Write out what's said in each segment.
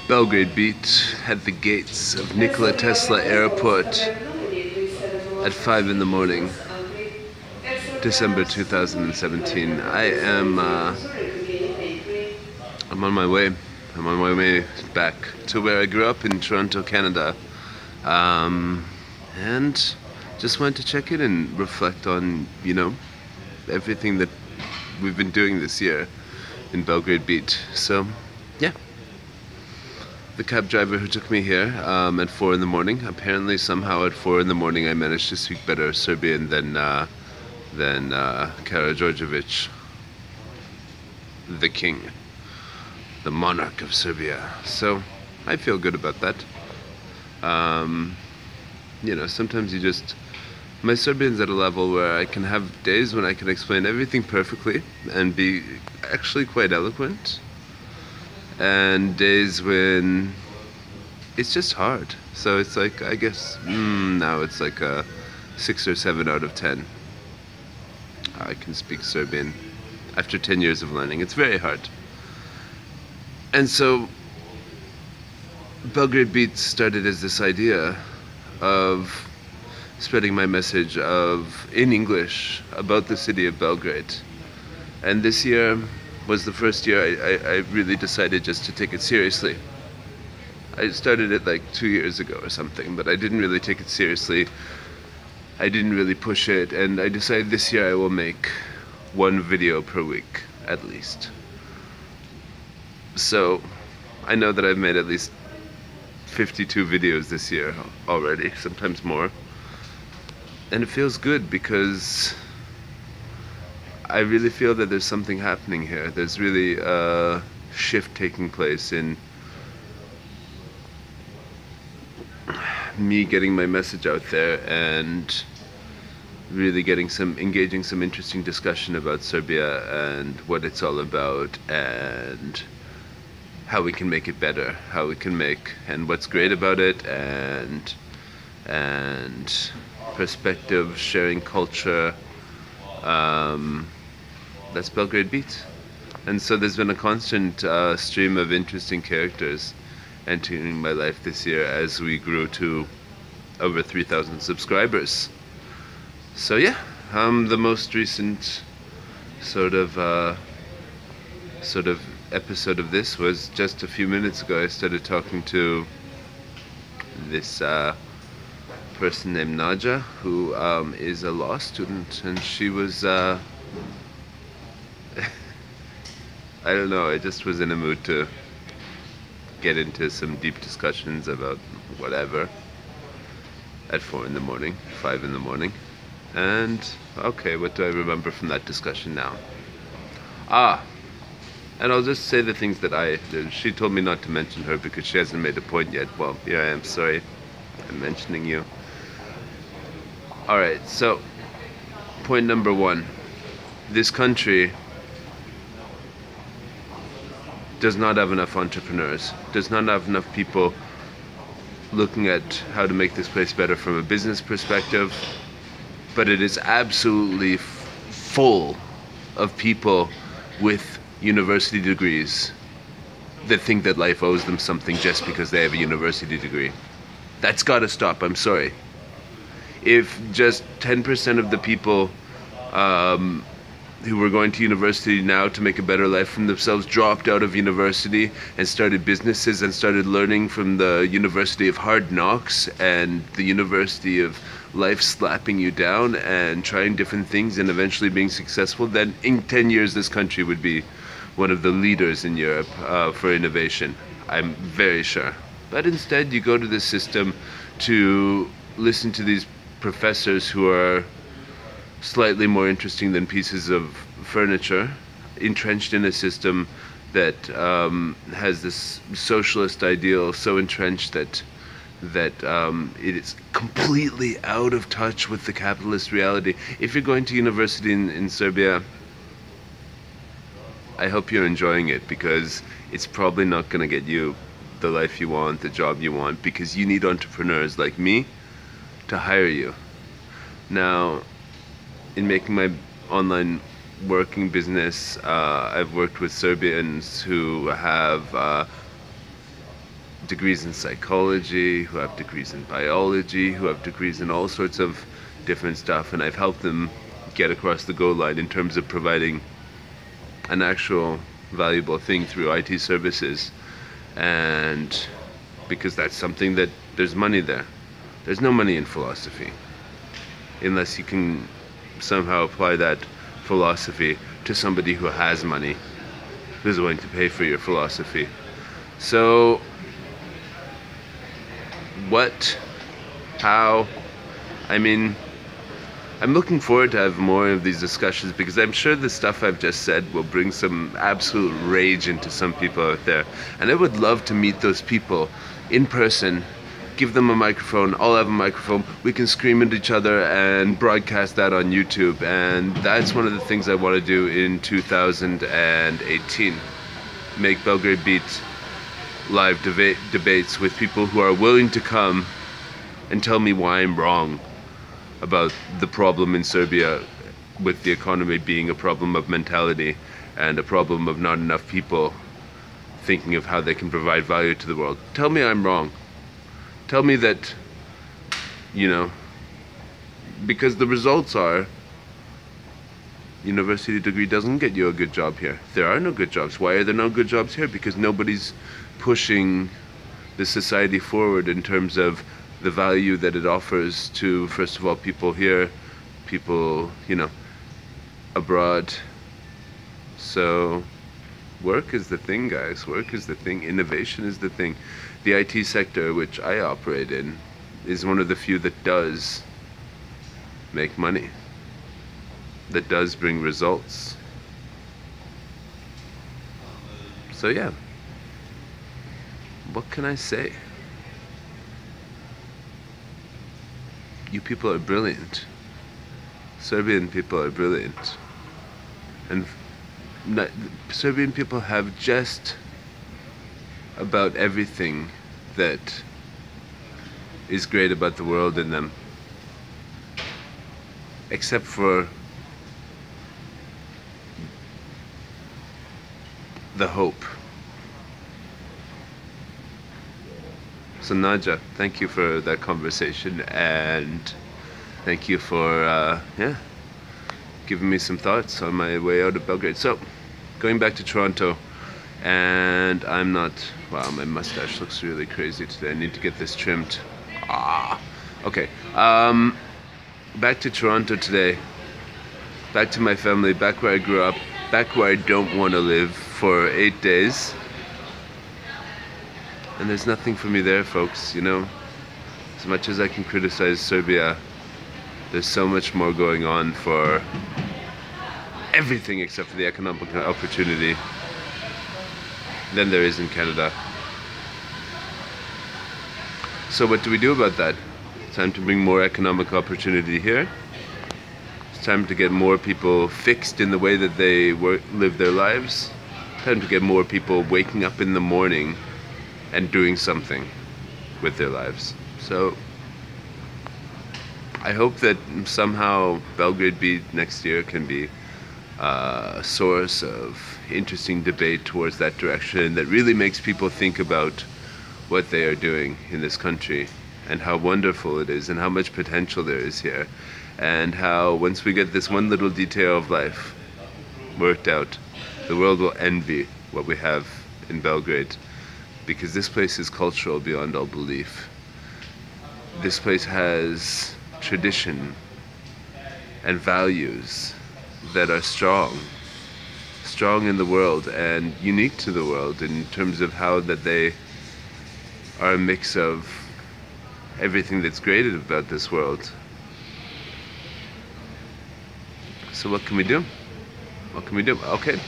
Belgrade beat at the gates of Nikola Tesla Airport at 5 in the morning, December 2017. I'm on my way. I'm on my way back to where I grew up in Toronto, Canada. And just wanted to check in and reflect on, everything that we've been doing this year in Belgrade Beat. So, yeah. The cab driver who took me here at 4 in the morning, apparently somehow at 4 in the morning I managed to speak better Serbian than Karađorđević, the king, the monarch of Serbia. So I feel good about that. Sometimes my Serbian's at a level where I can have days when I can explain everything perfectly and be actually quite eloquent, and days when it's just hard. So it's like, I guess, now it's like a 6 or 7 out of 10. I can speak Serbian after 10 years of learning. It's very hard. And so Belgrade Beats started as this idea of spreading my message in English about the city of Belgrade. And this year was the first year I really decided just to take it seriously. I started it like 2 years ago or something, but I didn't really take it seriously. I didn't really push it, and I decided this year I will make 1 video per week, at least. So, I know that I've made at least 52 videos this year already, sometimes more. And it feels good because I really feel that there's something happening here. There's really a shift taking place in me getting my message out there and really engaging some interesting discussion about Serbia and what it's all about and how we can make it better, and what's great about it, and perspective, sharing culture. That's Belgrade Beat. And so there's been a constant stream of interesting characters entering my life this year as we grew to over 3,000 subscribers. So yeah, the most recent sort of episode of this was just a few minutes ago. I started talking to this person named Naja, who is a law student, and she was I don't know, I just was in a mood to get into some deep discussions about whatever at 4 in the morning, 5 in the morning. And okay, what do I remember from that discussion now? And I'll just say the things that she told me not to mention her because she hasn't made a point yet. Well, here I am, sorry, I'm mentioning you. Alright, so point number 1. This country does not have enough entrepreneurs, does not have enough people looking at how to make this place better from a business perspective, but it is absolutely full of people with university degrees that think that life owes them something just because they have a university degree. That's gotta stop, I'm sorry. If just 10% of the people who were going to university now to make a better life for themselves dropped out of university and started businesses and started learning from the University of Hard Knocks and the University of Life slapping you down and trying different things and eventually being successful, then in 10 years this country would be one of the leaders in Europe for innovation. I'm very sure. But instead you go to this system to listen to these professors who are slightly more interesting than pieces of furniture, entrenched in a system that has this socialist ideal so entrenched that it is completely out of touch with the capitalist reality. If you're going to university in Serbia, I hope you're enjoying it, because it's probably not going to get you the life you want, the job you want, because you need entrepreneurs like me to hire you. Now, in making my online working business, I've worked with Serbians who have degrees in psychology, who have degrees in biology, who have degrees in all sorts of different stuff, and I've helped them get across the goal line in terms of providing an actual valuable thing through IT services. And because that's something that there's money there. There's no money in philosophy unless you can somehow apply that philosophy to somebody who has money, who's willing to pay for your philosophy. So what, how, I mean, I'm looking forward to have more of these discussions, because I'm sure the stuff I've just said will bring some absolute rage into some people out there. And I would love to meet those people in person, give them a microphone, I'll have a microphone, we can scream at each other and broadcast that on YouTube. And that's one of the things I want to do in 2018. Make Belgrade Beat live debates with people who are willing to come and tell me why I'm wrong about the problem in Serbia, with the economy being a problem of mentality and a problem of not enough people thinking of how they can provide value to the world. Tell me I'm wrong. Tell me that, you know, because the results are university degree doesn't get you a good job here. There are no good jobs. Why are there no good jobs here? Because nobody's pushing the society forward in terms of the value that it offers to, first of all, people here, people, you know, abroad. So work is the thing, guys. Work is the thing. Innovation is the thing. The IT sector, which I operate in, is one of the few that does make money, that does bring results. So yeah, what can I say? You people are brilliant. Serbian people are brilliant. And Serbian people have just about everything that is great about the world in them, except for the hope. So Naja, thank you for that conversation, and thank you for giving me some thoughts on my way out of Belgrade. So, going back to Toronto, and I'm not, wow, my mustache looks really crazy today. I need to get this trimmed. Okay. Back to Toronto today. Back to my family, back where I grew up, back where I don't want to live for 8 days. And there's nothing for me there, folks, you know. As much as I can criticize Serbia, there's so much more going on for everything except for the economic opportunity than there is in Canada. So what do we do about that? It's time to bring more economic opportunity here. It's time to get more people fixed in the way that they live their lives. It's time to get more people waking up in the morning and doing something with their lives. So I hope that somehow Belgrade Beat next year can be a source of interesting debate towards that direction, that really makes people think about what they are doing in this country and how wonderful it is and how much potential there is here, and how once we get this one little detail of life worked out, the world will envy what we have in Belgrade, because this place is cultural beyond all belief. This place has tradition and values that are strong in the world and unique to the world in terms of how that they are a mix of everything that's great about this world. So what can we do? What can we do? Okay,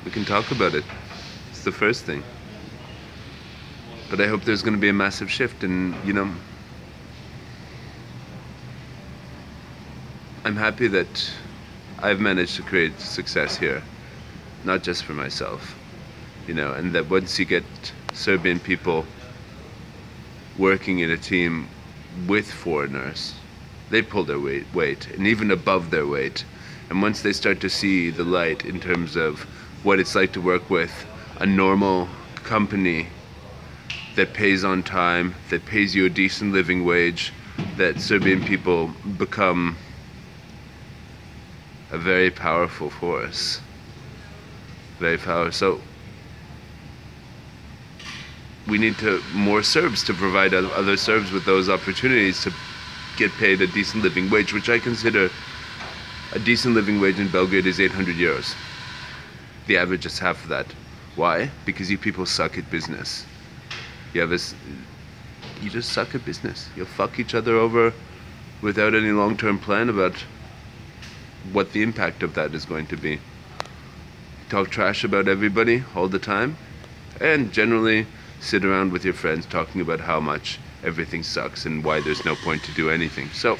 we can talk about it. It's the first thing. But I hope there's going to be a massive shift, and you know, I'm happy that I've managed to create success here, not just for myself, you know, and that once you get Serbian people working in a team with foreigners, they pull their weight, and even above their weight. And once they start to see the light in terms of what it's like to work with a normal company that pays on time, that pays you a decent living wage, that Serbian people become a very powerful force. Very powerful. So we need more Serbs to provide other Serbs with those opportunities to get paid a decent living wage, which I consider a decent living wage in Belgrade is 800 euros. The average is half of that. Why? Because you people suck at business. You just suck at business. You'll fuck each other over without any long-term plan about what the impact of that is going to be. Talk trash about everybody all the time, and generally sit around with your friends talking about how much everything sucks and why there's no point to do anything. So,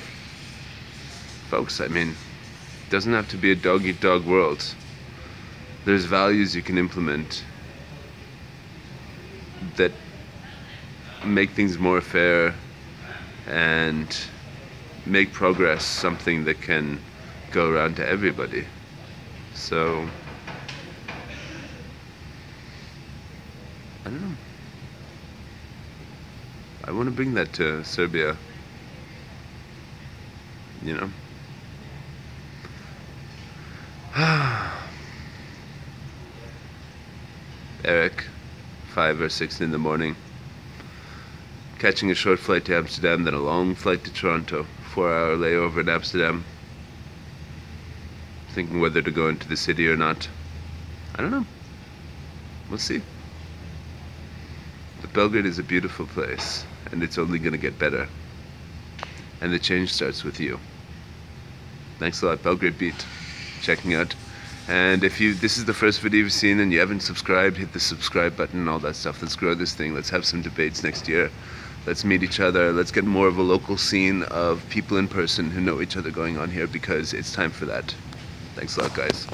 folks, I mean, it doesn't have to be a dog-eat-dog world. There's values you can implement that make things more fair and make progress something that can go around to everybody. So, I don't know. I want to bring that to Serbia. You know? Eric, 5 or 6 in the morning, catching a short flight to Amsterdam, then a long flight to Toronto, 4-hour layover in Amsterdam, thinking whether to go into the city or not. I don't know. We'll see. But Belgrade is a beautiful place, and it's only going to get better. And the change starts with you. Thanks a lot, Belgrade Beat. Checking out. And if this is the first video you've seen and you haven't subscribed, hit the subscribe button and all that stuff. Let's grow this thing. Let's have some debates next year. Let's meet each other. Let's get more of a local scene of people in person who know each other going on here, because it's time for that. Thanks a lot, guys.